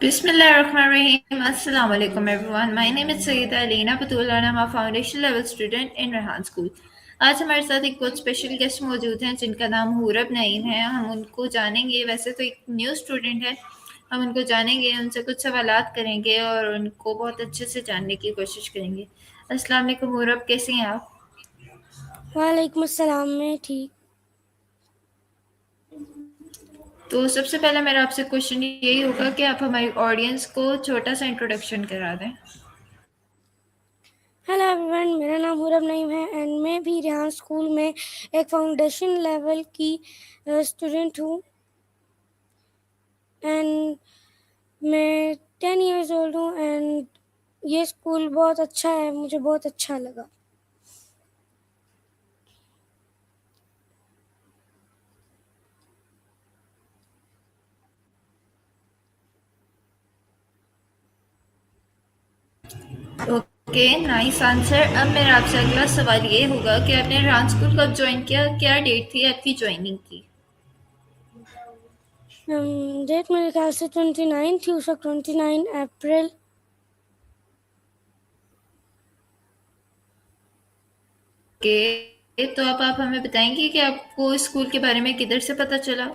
Bismillahirrahmanirrahim. Assalamu alaikum everyone. My name is Sayyida Alina Patul and I'm a foundation level student in Rehan School. आज हमारे साथ एक बहुत special guest मौजूद हैं जिनका नाम हुरब नईम है। हम उनको जानेंगे, वैसे तो एक न्यू स्टूडेंट है, हम उनको जानेंगे, उनसे कुछ सवालात करेंगे और उनको बहुत अच्छे से जानने की कोशिश करेंगे। अस्सलाम वालेकुम हुरब, कैसी हैं आप? वालेकुम अस्सलाम। मैं ठीक। तो सबसे पहला मेरा आपसे क्वेश्चन यही होगा कि आप हमारी ऑडियंस को छोटा सा इंट्रोडक्शन करा दें। हेलो एवरीवन, मेरा नाम हुरब नईम है एंड मैं भी रेहान स्कूल में एक फाउंडेशन लेवल की स्टूडेंट हूँ एंड मैं 10 इयर्स ओल्ड हूँ एंड ये स्कूल बहुत अच्छा है, मुझे बहुत अच्छा लगा। Okay, nice answer. अब मेरा आपसे अगला सवाल ये होगा कि आपने रेहान स्कूल कब ज्वाइन किया, क्या डेट थी आपकी ज्वाइनिंग की? डेट मेरे ख्याल से 29 थी उस वक्त, 29 अप्रैल। ओके, तो अब आप हमें बताएंगे कि आपको इस स्कूल के बारे में किधर से पता चला?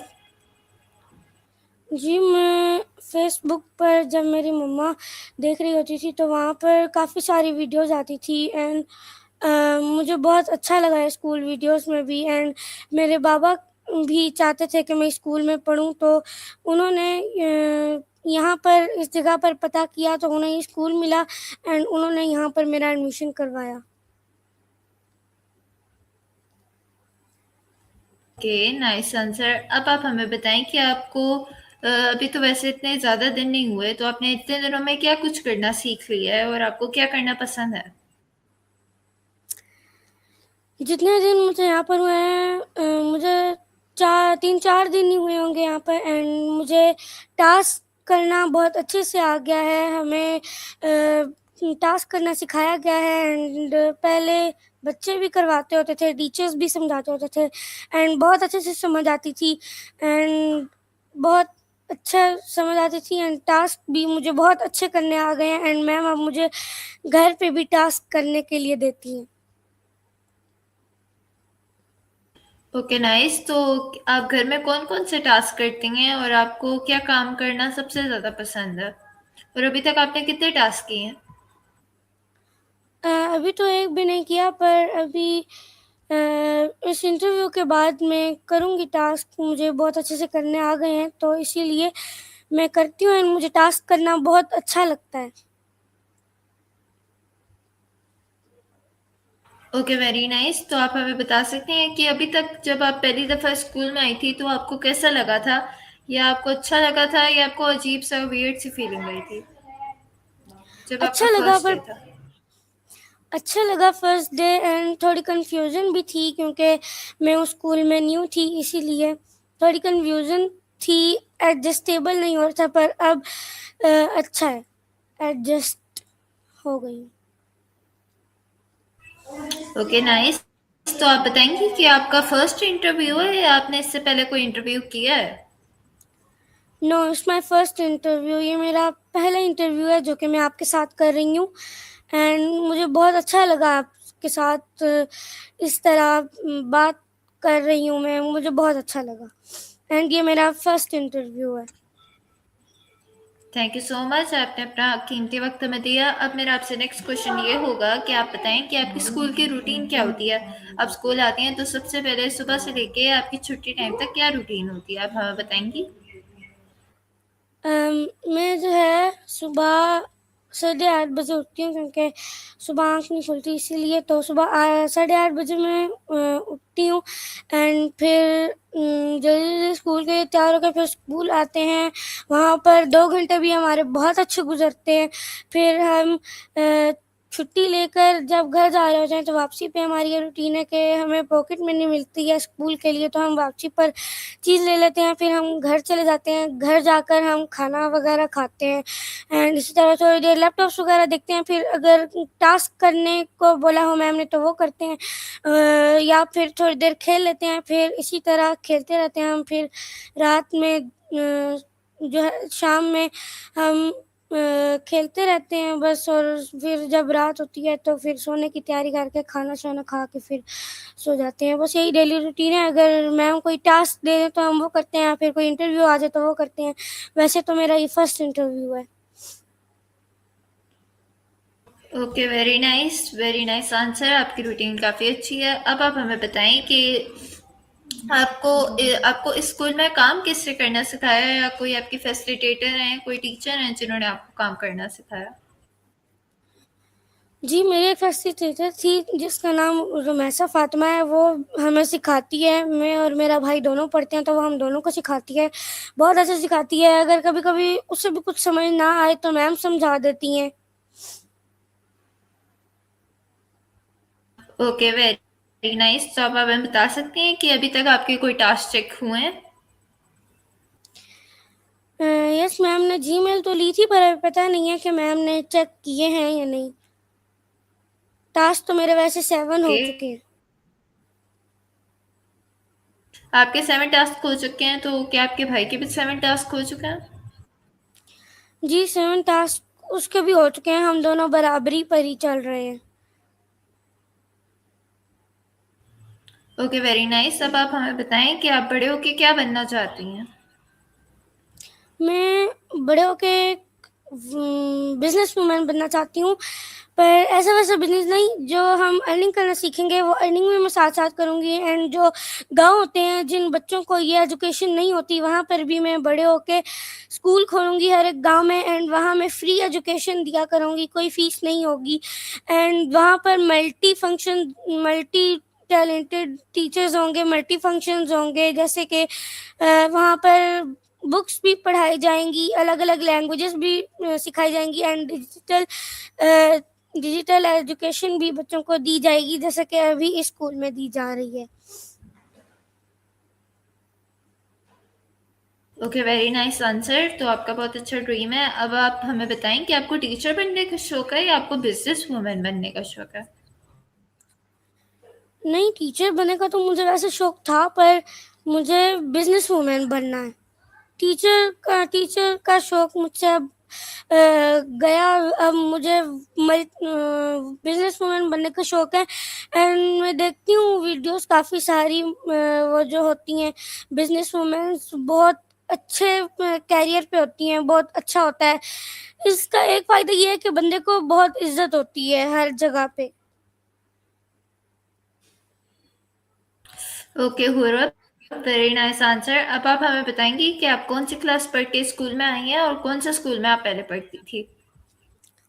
जी, मैं फेसबुक पर जब मेरी मम्मा देख रही होती थी तो वहाँ पर काफ़ी सारी वीडियोज़ आती थी एंड मुझे बहुत अच्छा लगा है स्कूल वीडियोज़ में भी एंड मेरे बाबा भी चाहते थे कि मैं स्कूल में पढूँ, तो उन्होंने यहाँ पर इस जगह पर पता किया तो उन्हें ये स्कूल मिला एंड उन्होंने यहाँ पर मेरा एडमिशन करवाया। Okay, nice answer. अब आप हमें बताएं कि आपको अभी तो वैसे इतने ज़्यादा दिन नहीं हुए, तो आपने इतने दिनों में क्या कुछ करना सीख लिया है और आपको क्या करना पसंद है? जितने दिन मुझे यहाँ पर हुए हैं मुझे 3-4 दिन ही हुए होंगे यहाँ पर एंड मुझे टास्क करना बहुत अच्छे से आ गया है। हमें टास्क करना सिखाया गया है एंड पहले बच्चे भी करवाते होते थे, टीचर्स भी समझाते होते थे एंड बहुत अच्छे से समझ आती थी एंड बहुत अच्छा समझ आती थी एंड टास्क भी मुझे बहुत अच्छे करने आ गए हैं एंड मैम अब मुझे घर पे भी टास्क करने के लिए देती हैं। Okay, nice. तो आप घर में कौन-कौन से टास्क करती हैं और आपको क्या काम करना सबसे ज़्यादा पसंद है? और अभी तक आपने कितने टास्क किए हैं? अभी तो एक भी नहीं किया पर अभी अ, इस इंटरव्यू के बाद मैं करूँगी टास्क, मुझे बहुत अच्छे से करने आ गए हैं तो इसीलिए मैं करती हूँ एंड मुझे टास्क करना बहुत अच्छा लगता है। Okay, very nice. तो आप हमें बता सकते हैं कि अभी तक जब आप पहली दफ़ा स्कूल में आई थी तो आपको कैसा लगा था? या आपको अच्छा लगा था या आपको अजीब-सा वियर्ड सी फीलिंग आई थी, जब आपका अच्छा लगा फर्स्ट पर डे था? अच्छा लगा फर्स्ट डे एंड थोड़ी कन्फ्यूज़न भी थी क्योंकि मैं उस स्कूल में न्यू थी, इसीलिए थोड़ी कन्फ्यूज़न थी, एडजस्टेबल नहीं हो रहा था पर अब अच्छा है, एडजस्ट हो गई हूँ। Okay, nice. तो आप बताएँगी कि आपका फर्स्ट इंटरव्यू है या आपने इससे पहले कोई इंटरव्यू किया है? No, it's my first interview. ये मेरा पहला इंटरव्यू है जो कि मैं आपके साथ कर रही हूँ एंड मुझे बहुत अच्छा लगा आपके साथ इस तरह बात कर रही हूँ मैं, मुझे बहुत अच्छा लगा एंड ये मेरा फर्स्ट इंटरव्यू है। थैंक यू सो मच, आपने अपना कीमती वक्त हमें दिया। अब मेरा आपसे नेक्स्ट क्वेश्चन ये होगा कि आप बताएं कि आपकी स्कूल की रूटीन क्या होती है? आप स्कूल आती हैं तो सबसे पहले सुबह से लेके आपकी छुट्टी टाइम तक क्या रूटीन होती है, आप हमें बताएंगी? मैं जो है सुबह 8:30 बजे उठती हूँ क्योंकि सुबह आँख नहीं खुलती, इसीलिए तो सुबह 8:30 बजे मैं उठती हूँ एंड फिर जल्दी-जल्दी स्कूल के लिए तैयार होकर फिर स्कूल आते हैं। वहाँ पर 2 घंटे भी हमारे बहुत अच्छे गुज़रते हैं। फिर हम छुट्टी लेकर जब घर जा रहे होते हैं तो वापसी पे हमारी ये रूटीन है कि हमें पॉकेट मनी मिलती है स्कूल के लिए, तो हम वापसी पर चीज़ ले लेते हैं, फिर हम घर चले जाते हैं। घर जाकर हम खाना वगैरह खाते हैं एंड इसी तरह थोड़ी देर लैपटॉप्स वगैरह देखते हैं। फिर अगर टास्क करने को बोला हो मैम ने तो वो करते हैं या फिर थोड़ी देर खेल लेते हैं। फिर इसी तरह खेलते रहते हैं हम। फिर रात में जो है शाम में हम खेलते रहते हैं बस, और फिर जब रात होती है तो फिर सोने की तैयारी करके खाना-शाना खा के फिर सो जाते हैं। बस यही डेली रूटीन है, अगर मैम कोई टास्क दे दें तो हम वो करते हैं, या फिर कोई इंटरव्यू आ जाए तो वो करते हैं। वैसे तो मेरा ये फर्स्ट इंटरव्यू है। Okay, very nice answer. आपकी रूटीन काफ़ी अच्छी है। अब आप हमें बताएं कि आपको इस स्कूल में काम किससे करना सिखाया है, या कोई आपकी फैसिलिटेटर हैं, कोई टीचर हैं जिन्होंने आपको काम करना सिखाया? जी, मेरी एक फैसिलिटेटर थी जिसका नाम रुमैसा फ़ातिमा है, वो हमें सिखाती है। मैं और मेरा भाई दोनों पढ़ते हैं तो वो हम दोनों को सिखाती है। बहुत अच्छा सिखाती है, अगर कभी-कभी उससे भी कुछ समझ ना आए तो मैम समझा देती हैं। Okay, very nice. तो अब आप हमें बता सकते हैं कि अभी तक आपके कोई टास्क चेक हुए हैं? यस मैम ने जीमेल तो ली थी, पर अभी पता नहीं है कि मैम ने चेक किए हैं या नहीं। टास्क तो मेरे वैसे 7 हो ओके, चुके हैं। आपके 7 टास्क हो चुके हैं, तो क्या आपके भाई के भी 7 टास्क हो चुके हैं? जी, 7 टास्क उसके भी हो चुके हैं, हम दोनों बराबरी पर ही चल रहे हैं। Okay, very nice. अब आप हमें बताएं कि आप बड़े होके क्या बनना चाहती हैं? मैं बड़े होके बिज़नेस वूमन बनना चाहती हूँ, पर ऐसा-वैसा बिज़नेस नहीं, जो हम अर्निंग करना सीखेंगे वो अर्निंग भी मैं साथ-साथ करूँगी। एंड जो गाँव होते हैं जिन बच्चों को ये एजुकेशन नहीं होती, वहाँ पर भी मैं बड़े होके स्कूल खोलूँगी हर एक गाँव में, एंड वहाँ मैं फ्री एजुकेशन दिया करूँगी, कोई फ़ीस नहीं होगी। एंड वहाँ पर मल्टी टैलेंटेड टीचर्स होंगे, मल्टी फंक्शंस होंगे, जैसे कि वहाँ पर बुक्स भी पढ़ाई जाएँगी, अलग-अलग लैंग्वेजेस भी सिखाई जाएँगी, एंड डिजिटल एजुकेशन भी बच्चों को दी जाएगी, जैसे कि अभी इस स्कूल में दी जा रही है। Okay, very nice answer. तो आपका बहुत अच्छा ड्रीम है। अब आप हमें बताएं कि आपको टीचर बनने का शौक है या आपको बिजनेस वूमेन बनने का शौक है? नहीं, टीचर बनने का तो मुझे वैसे शौक था, पर मुझे बिज़नेस वूमन बनना है। टीचर का शौक मुझसे अब गया। अब मुझे बिज़नेस वूमन बनने का शौक है, एंड मैं देखती हूँ वीडियोस काफ़ी सारी, वो जो होती हैं बिज़नेस वूमेन्स बहुत अच्छे करियर पे होती हैं, बहुत अच्छा होता है। इसका एक फ़ायदा ये है कि बंदे को बहुत इज़्ज़त होती है हर जगह पे। ओके हुरत, वेरी नाइस आंसर। अब आप हमें बताएंगी कि आप कौन सी क्लास पढ़ के स्कूल में आई हैं और कौन सा स्कूल में आप पहले पढ़ती थी?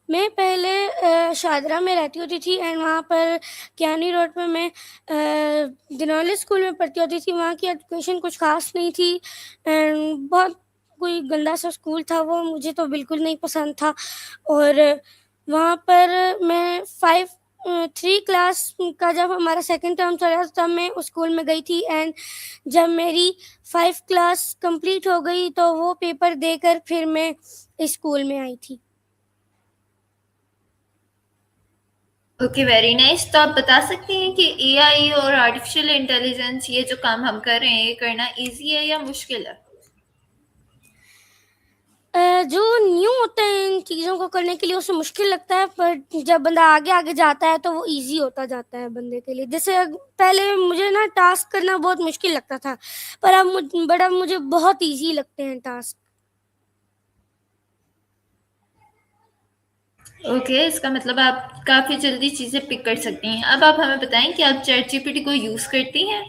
मैं पहले शादरा में रहती होती थी, एंड वहाँ पर कियानी रोड पे मैं दिनौली स्कूल में पढ़ती होती थी। वहाँ की एजुकेशन कुछ ख़ास नहीं थी, एंड बहुत कोई गंदा सा स्कूल था वो, मुझे तो बिल्कुल नहीं पसंद था। और वहाँ पर मैं 3 क्लास का जब हमारा सेकंड टर्म चला तब मैं उस स्कूल में गई थी, एंड जब मेरी 5 क्लास कंप्लीट हो गई तो वो पेपर देकर फिर मैं इस स्कूल में आई थी। Okay, very nice. तो आप बता सकते हैं कि एआई और आर्टिफिशियल इंटेलिजेंस, ये जो काम हम कर रहे हैं, ये करना इजी है या मुश्किल है? जो न्यू होता है इन चीज़ों को करने के लिए उसे मुश्किल लगता है, पर जब बंदा आगे-आगे जाता है तो वो ईज़ी होता जाता है बंदे के लिए। जैसे पहले मुझे ना टास्क करना बहुत मुश्किल लगता था, पर अब मुझे बहुत ईज़ी लगते हैं टास्क। ओके, इसका मतलब आप काफ़ी जल्दी चीज़ें पिक कर सकती हैं। अब आप हमें बताएं कि आप चैट जीपीटी को यूज़ करती हैं?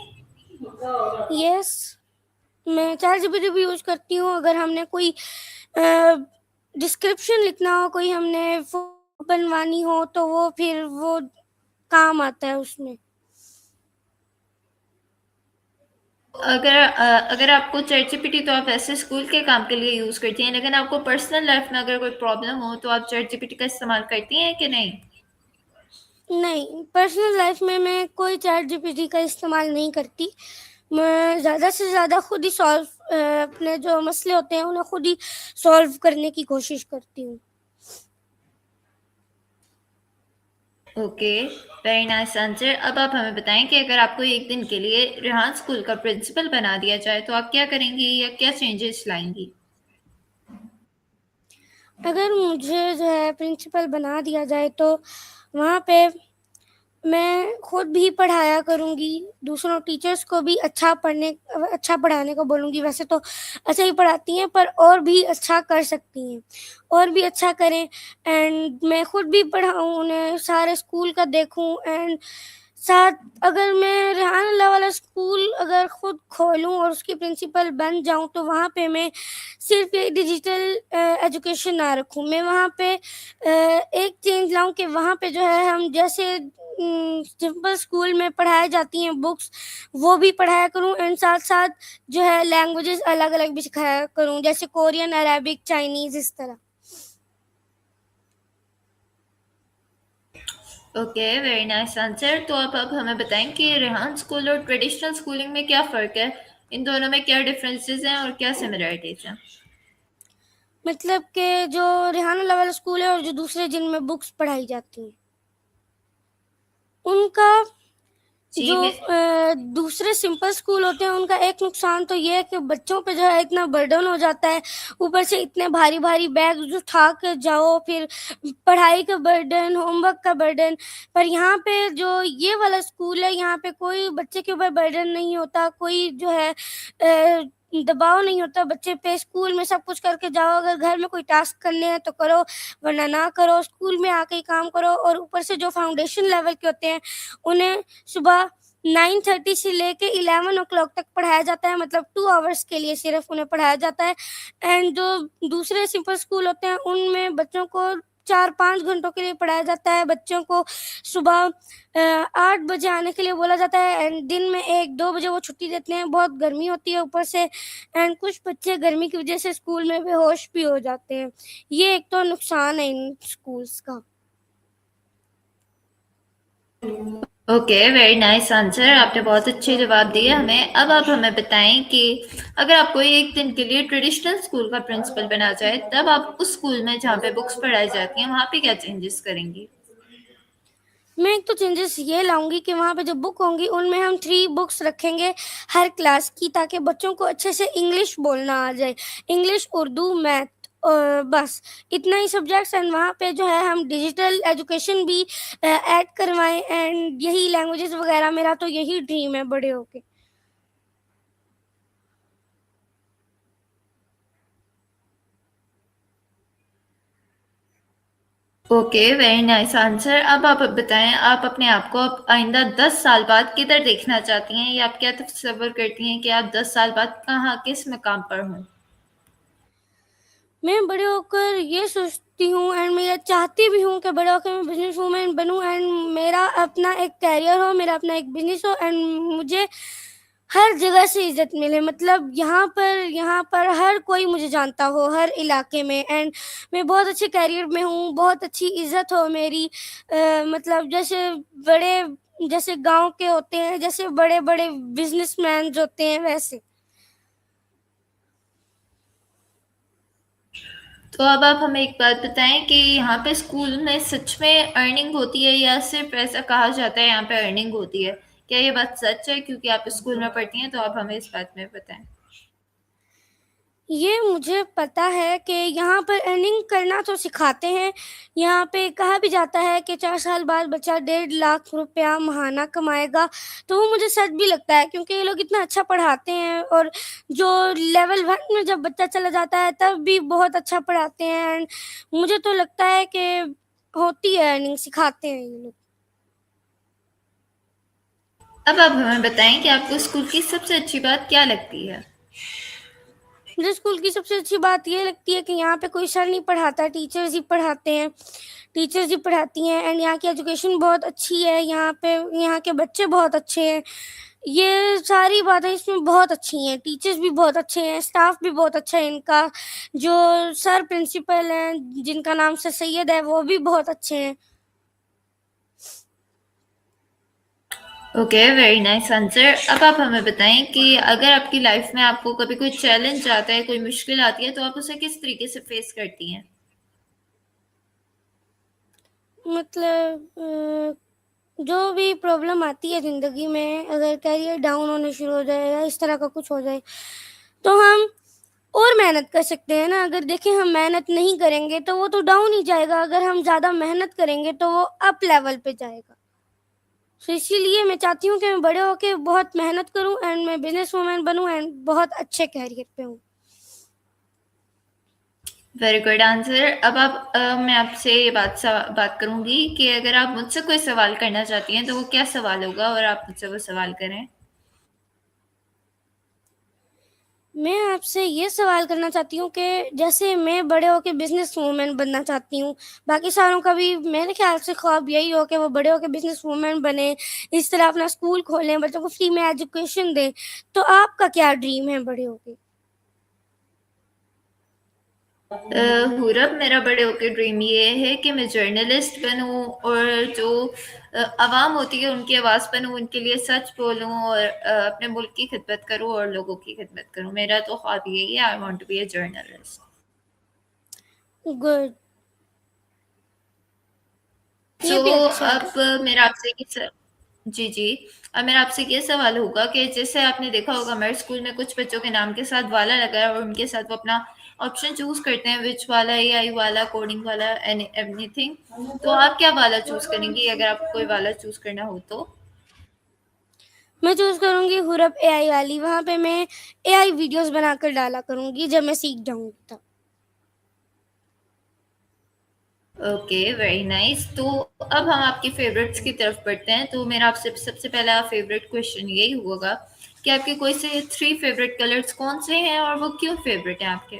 यस, मैं चैटजीपीटी भी यूज़ करती हूँ, अगर हमने कोई डिस्क्रिप्शन लिखना हो, कोई हमने फ़ोटो बनवानी हो तो वो फिर वो काम आता है उसमें। अगर आपको चैट जीपीटी तो आप ऐसे स्कूल के काम के लिए यूज़ करती हैं, लेकिन आपको पर्सनल लाइफ में अगर कोई प्रॉब्लम हो तो आप चैट जीपीटी का इस्तेमाल करती हैं कि नहीं? नहीं, पर्सनल लाइफ़ में मैं कोई चैटजीपीटी का इस्तेमाल नहीं करती। मैं ज़्यादा से ज़्यादा खुद ही अपने जो मसले होते हैं उन्हें खुद ही सॉल्व करने की कोशिश करती हूँ। Okay, very nice answer. अब आप हमें बताएं कि अगर आपको एक दिन के लिए रेहान स्कूल का प्रिंसिपल बना दिया जाए तो आप क्या करेंगी या क्या चेंजेस लाएंगी? अगर मुझे जो है प्रिंसिपल बना दिया जाए तो वहाँ पे मैं खुद भी पढ़ाया करूँगी, दूसरों टीचर्स को भी अच्छा पढ़ाने को बोलूँगी। वैसे तो अच्छा ही पढ़ाती हैं पर और भी अच्छा कर सकती हैं, और भी अच्छा करें एंड मैं खुद भी पढ़ाऊँ उन्हें, सारे स्कूल का देखूँ एंड साथ अगर मैं रेहान अल्लाह वाला स्कूल अगर खुद खोलूँ और उसकी प्रिंसिपल बन जाऊँ तो वहाँ पे मैं सिर्फ़ ये डिजिटल एजुकेशन ना रखूँ। मैं वहाँ पे एक चेंज लाऊँ कि वहाँ पे जो है हम जैसे सिंपल स्कूल में पढ़ाई जाती हैं बुक्स, वो भी पढ़ाया करूँ एंड साथ-साथ जो है लैंग्वेजेज़ अलग-अलग भी सिखाया करूँ, जैसे कोरियन, अरेबिक, चाइनीज़ इस तरह। Okay, very nice answer. तो आप अब हमें बताएं कि रेहान स्कूल और ट्रेडिशनल स्कूलिंग में क्या फ़र्क है? इन दोनों में क्या डिफरेंसेस हैं और क्या सिमिलरिटीज़ हैं? मतलब कि जो रेहान अल्लाह वाला स्कूल है और जो दूसरे जिनमें बुक्स पढ़ाई जाती हैं, उनका जी, जो मैं दूसरे सिंपल स्कूल होते हैं उनका एक नुकसान तो ये है कि बच्चों पे जो है इतना बर्डन हो जाता है, ऊपर से इतने भारी-भारी बैग उठा के जाओ, फिर पढ़ाई का बर्डन, होमवर्क का बर्डन। पर यहाँ पे जो ये वाला स्कूल है, यहाँ पे कोई बच्चे के ऊपर बर्डन नहीं होता, कोई जो है दबाव नहीं होता बच्चे पे। स्कूल में सब कुछ करके जाओ, अगर घर में कोई टास्क करने हैं तो करो, वरना ना करो, स्कूल में आके ही काम करो। और ऊपर से जो फाउंडेशन लेवल के होते हैं, उन्हें सुबह 9:30 से लेके 11 ओ क्लॉक तक पढ़ाया जाता है, मतलब 2 आवर्स के लिए सिर्फ़ उन्हें पढ़ाया जाता है एंड जो दूसरे सिंपल स्कूल होते हैं, उनमें बच्चों को 4-5 घंटों के लिए पढ़ाया जाता है। बच्चों को सुबह 8 बजे आने के लिए बोला जाता है एंड दिन में 1-2 बजे वो छुट्टी देते हैं। बहुत गर्मी होती है ऊपर से एंड कुछ बच्चे गर्मी की वज़ह से स्कूल में बेहोश भी हो जाते हैं। ये एक तो नुकसान है इन स्कूल्स का। Okay, very nice answer. आपने बहुत अच्छे जवाब दिए हमें। अब आप हमें बताएं कि अगर आपको एक दिन के लिए ट्रेडिशनल स्कूल का प्रिंसिपल बना जाए, तब आप उस स्कूल में जहाँ पे बुक्स पढ़ाई जाती हैं, वहाँ पे क्या चेंजेस करेंगी? मैं एक तो चेंजेस ये लाऊँगी कि वहाँ पे जो बुक होंगी उनमें हम 3 बुक्स रखेंगे हर क्लास की, ताकि बच्चों को अच्छे से इंग्लिश बोलना आ जाए। इंग्लिश, उर्दू, मैथ बस इतना ही सब्जेक्ट्स एंड वहाँ पे जो है हम डिजिटल एजुकेशन भी ऐड करवाएँ एंड यही लैंग्वेजेज़ वग़ैरह, मेरा तो यही ड्रीम है बड़े होके। Okay, very nice answer. अब आप बताएं, आप अपने आप को अब आइंदा 10 साल बाद किधर देखना चाहती हैं, या आप क्या तस्वर करती हैं कि आप 10 साल बाद कहाँ किस मकाम पर हों? मैं बड़े होकर ये सोचती हूँ एंड मैं ये चाहती भी हूँ कि बड़े होकर मैं बिज़नेस वूमेन बनूँ एंड मेरा अपना एक करियर हो, मेरा अपना एक बिज़नेस हो एंड मुझे हर जगह से इज़्ज़त मिले। मतलब यहाँ पर हर कोई मुझे जानता हो, हर इलाके में एंड मैं बहुत अच्छे करियर में हूँ, बहुत अच्छी इज़्ज़त हो मेरी। मतलब जैसे गाँव के होते हैं, जैसे बड़े-बड़े बिज़नेसमैन्स होते हैं, वैसे। तो अब आप हमें एक बात बताएं कि यहाँ पे स्कूल में सच में अर्निंग होती है, या सिर्फ ऐसा कहा जाता है यहाँ पे अर्निंग होती है? क्या ये बात सच है? क्योंकि आप स्कूल में पढ़ती हैं, तो आप हमें इस बात में बताएं। ये मुझे पता है कि यहाँ पर अर्निंग करना तो सिखाते हैं। यहाँ पे कहा भी जाता है कि 4 साल बाद बच्चा 1.5 लाख रुपया महाना कमाएगा। तो वो मुझे सच भी लगता है क्योंकि ये लोग इतना अच्छा पढ़ाते हैं और जो लेवल 1 में जब बच्चा चला जाता है तब भी बहुत अच्छा पढ़ाते हैं एंड मुझे तो लगता है कि होती है अर्निंग, सिखाते हैं ये लोग। अब आप हमें बताएं कि आपको स्कूल की सबसे अच्छी बात क्या लगती है? मुझे स्कूल की सबसे अच्छी बात ये लगती है कि यहाँ पे कोई सर नहीं पढ़ाता, टीचर्स ही पढ़ाते हैं। टीचर्स ही पढ़ाती हैं एंड यहाँ की एजुकेशन बहुत अच्छी है, यहाँ पे यहाँ के बच्चे बहुत अच्छे हैं। ये सारी बातें इसमें बहुत अच्छी हैं, टीचर्स भी बहुत अच्छे हैं, स्टाफ भी बहुत अच्छा है इनका। जो सर प्रिंसिपल हैं, जिनका नाम सर सैयद है, वो भी बहुत अच्छे हैं। Okay, very nice answer. अब आप हमें बताएं कि अगर आपकी लाइफ में आपको कभी कोई चैलेंज आता है, कोई मुश्किल आती है, तो आप उसे किस तरीके से फेस करती हैं? मतलब जो भी प्रॉब्लम आती है ज़िंदगी में, अगर करियर डाउन होना शुरू हो जाए या इस तरह का कुछ हो जाए, तो हम और मेहनत कर सकते हैं ना। अगर देखें हम मेहनत नहीं करेंगे तो वो तो डाउन ही जाएगा, अगर हम ज़्यादा मेहनत करेंगे तो वो अप लेवल पे जाएगा। तो इसीलिए मैं चाहती हूँ कि मैं बड़े होके बहुत मेहनत करूँ एंड मैं बिज़नेस वूमन बनूँ एंड बहुत अच्छे करियर पे हूँ। Very good answer. अब मैं आपसे ये बात करूंगी कि अगर आप मुझसे कोई सवाल करना चाहती हैं तो वो क्या सवाल होगा, और आप मुझसे वो सवाल करें। मैं आपसे ये सवाल करना चाहती हूँ कि जैसे मैं बड़े होके बिज़नेस वूमन बनना चाहती हूँ, बाकी सारों का भी मेरे ख़्याल से ख्वाब यही हो कि वो बड़े होके बिज़नेस वूमन बने, इस तरह अपना स्कूल खोलें, बच्चों को फ्री में एजुकेशन दें। तो आपका क्या ड्रीम है बड़े होके? हुरब, मेरा बड़े होकर ड्रीम ये है कि मैं जर्नलिस्ट बनूं और जो आवाम होती है उनकी आवाज़ बनूं, उनके लिए सच बोलूं और अपने मुल्क की खिदमत करूं और लोगों की खिदमत करूं। मेरा तो ख्वाब यही है, I want to be a journalist. Good, so ये भी अच्छा है। अब मेरा आपसे ये जी जी, अब मेरा आपसे ये सवाल होगा कि जैसे आपने देखा होगा हमारे स्कूल में कुछ बच्चों के नाम के साथ वाला लगा है और उनके साथ वो अपना ऑप्शन चूज करते हैं, विच वाला, एआई वाला, कोडिंग वाला, एनीथिंग। तो आप क्या वाला चूज करेंगी अगर आपको कोई वाला चूज करना हो तो? मैं चूज़ करूँगी हुरब एआई वाली, वहाँ पे मैं एआई वीडियोज़ बनाकर डाला करूँगी जब मैं सीख जाऊँगी तब। Okay, very nice. तो अब हम आपके फेवरेट्स की तरफ बढ़ते हैं। तो मेरा आपसे सबसे पहला फेवरेट क्वेश्चन यही होगा कि आपके कोई से 3 फेवरेट कलर्स कौन से हैं और वो क्यों फेवरेट हैं आपके?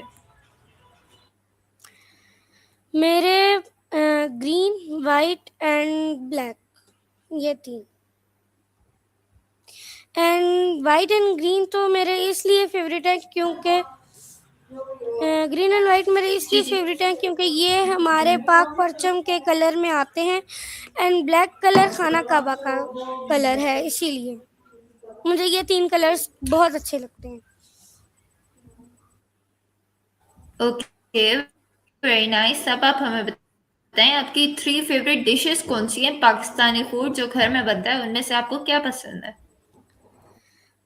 मेरे ग्रीन, वाइट एंड ब्लैक, ये 3। एंड वाइट एंड ग्रीन तो मेरे इसलिए फ़ेवरेट है क्योंकि ग्रीन एंड वाइट मेरे जी, इसलिए जी। फ़ेवरेट हैं क्योंकि ये हमारे पाक परचम के कलर में आते हैं एंड ब्लैक कलर खाना काबा का कलर है, इसीलिए मुझे ये 3 कलर्स बहुत अच्छे लगते हैं। Okay, very nice. अब आप हमें बताएं आपकी 3 फेवरेट डिशेस कौन सी हैं पाकिस्तानी फूड जो घर में बनता है, उनमें से आपको क्या पसंद है?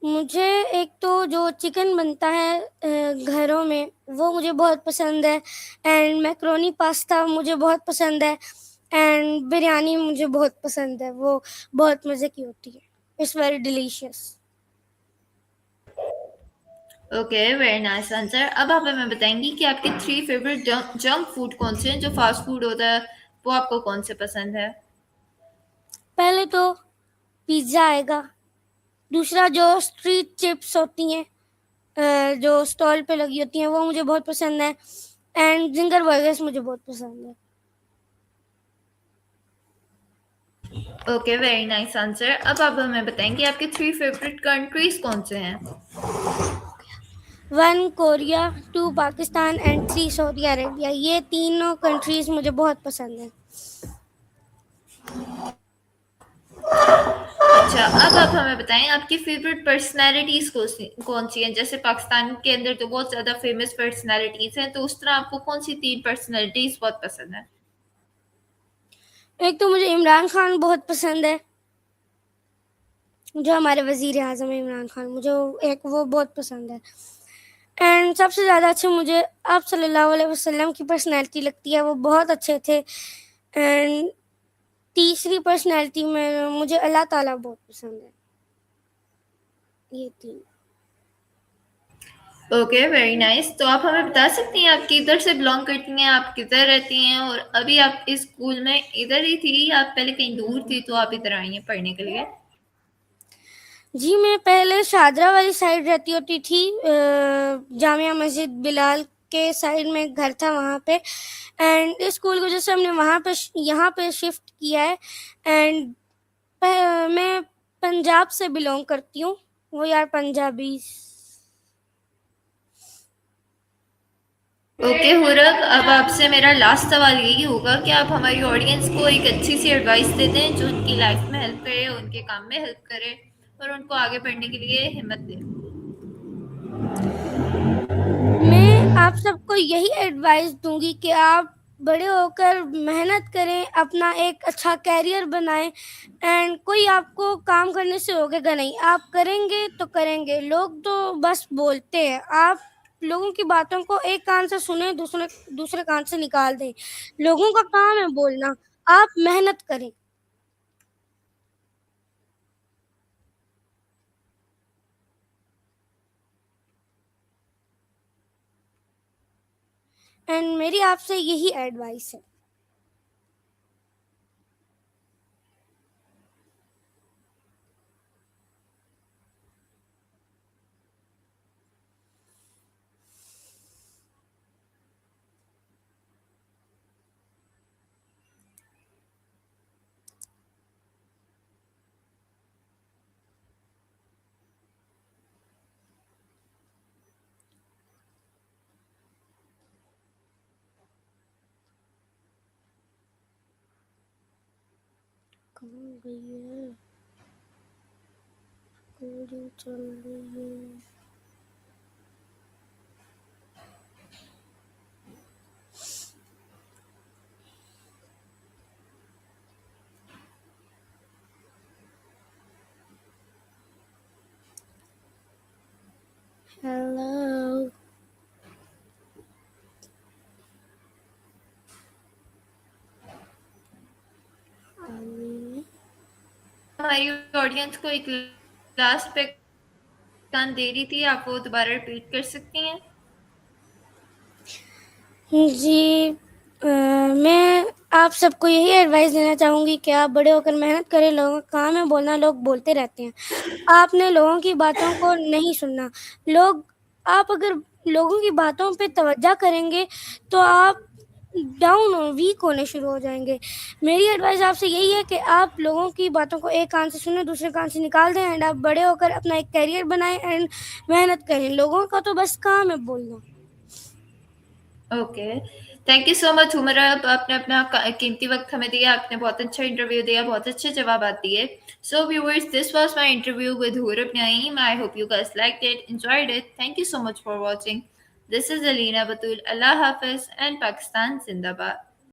मुझे एक तो जो चिकन बनता है घरों में, वो मुझे बहुत पसंद है एंड मैकरोनी पास्ता मुझे बहुत पसंद है एंड बिरयानी मुझे बहुत पसंद है, वो बहुत मज़े की होती है। It's very delicious. Okay, very nice answer. अब आप हमें बताएंगी कि आपके 3 फेवरेट जंक फूड कौन से हैं, जो फास्ट फूड होता है, वो आपको कौन से पसंद है? पहले तो पिज़्ज़ा आएगा, दूसरा जो स्ट्रीट चिप्स होती हैं जो स्टॉल पे लगी होती हैं वो मुझे बहुत पसंद है एंड जिंगर बर्गर्स मुझे बहुत पसंद है। Okay, very nice answer. अब आप हमें बताएंगे आपके 3 फेवरेट कंट्रीज कौन से हैं? 1 Korea, 2 Pakistan and 3 Saudi Arabia, ये तीनों कंट्रीज़ मुझे बहुत पसंद हैं। अच्छा, अब आप हमें बताएं आपकी फेवरेट पर्सनालिटीज कौन सी हैं? जैसे पाकिस्तान के अंदर तो बहुत ज्यादा फेमस पर्सनालिटीज हैं, तो उस तरह आपको कौन सी 3 पर्सनालिटीज बहुत पसंद है? एक तो मुझे इमरान खान बहुत पसंद है, जो हमारे वज़ीर आज़म हैं इमरान खान, मुझे एक वो बहुत पसंद है एंड सबसे ज़्यादा अच्छे मुझे आप सल्लल्लाहु अलैहि वसल्लम की पर्सनैलिटी लगती है, वो बहुत अच्छे थे एंड तीसरी पर्सनैलिटी में मुझे अल्लाह ताला बहुत पसंद है। ये 3। Okay, very nice. तो आप हमें बता सकती हैं आप किधर से बिलोंग करती हैं, आप किधर रहती हैं, और अभी आप इस स्कूल में इधर ही थी या आप पहले कहीं दूर थी तो आप इधर आई हैं पढ़ने के लिए? जी, मैं पहले शादरा वाली साइड रहती होती थी, जामिया मस्जिद बिलाल के साइड में घर था वहाँ पे एंड इस स्कूल की वजह से हमने वहाँ पे यहाँ पे शिफ्ट किया है एंड मैं पंजाब से बिलोंग करती हूँ, वो यार पंजाबी। ओके हुरब, अब आपसे मेरा लास्ट सवाल यही होगा कि आप हमारी ऑडियंस को एक अच्छी सी एडवाइस दे दें जो उनकी लाइफ में हेल्प करे, उनके काम में हेल्प करे और उनको आगे बढ़ने के लिए हिम्मत दे। मैं आप सबको यही एडवाइस दूंगी कि आप बड़े होकर मेहनत करें, अपना एक अच्छा करियर बनाएं एंड कोई आपको काम करने से रोकेगा नहीं, आप करेंगे तो करेंगे, लोग तो बस बोलते हैं, आप लोगों की बातों को एक कान से सुने, दूसरे दूसरे कान से निकाल दें। लोगों का काम है बोलना, आप मेहनत करें। एंड मेरी आपसे यही एडवाइस है। कहाँ गई है? कोडिंग चल रही है। हेलो। हमारी ऑडियंस को एक लास्ट पैगाम दे रही थी, आप वो दोबारा रिपीट कर सकती हैं? जी, मैं आप सबको यही एडवाइस देना चाहूँगी कि आप बड़े होकर मेहनत करें। लोगों का काम है बोलना, लोग बोलते रहते हैं। आपने लोगों की बातों को नहीं सुनना। आप अगर लोगों की बातों पे तवज्जो करेंगे तो आप डाउन वीक होने शुरू हो जाएँगे। मेरी एडवाइस आपसे यही है कि आप लोगों की बातों को एक कान से सुनें, दूसरे कान से निकाल दें एंड आप बड़े होकर अपना एक करियर बनाएँ एंड मेहनत करें। लोगों का तो बस काम है बोलना। Okay, thank you so much Humra, आपने अपना कीमती वक्त हमें दिया, आपने बहुत अच्छा इंटरव्यू दिया, बहुत अच्छे जवाब दिए। So viewers, this was my interview with हुरब Naeem. I hope you guys liked it, enjoyed it. Thank you so much for watching. This is Alina Batool. अल्लाह हाफिज एंड पाकिस्तान जिंदाबाद।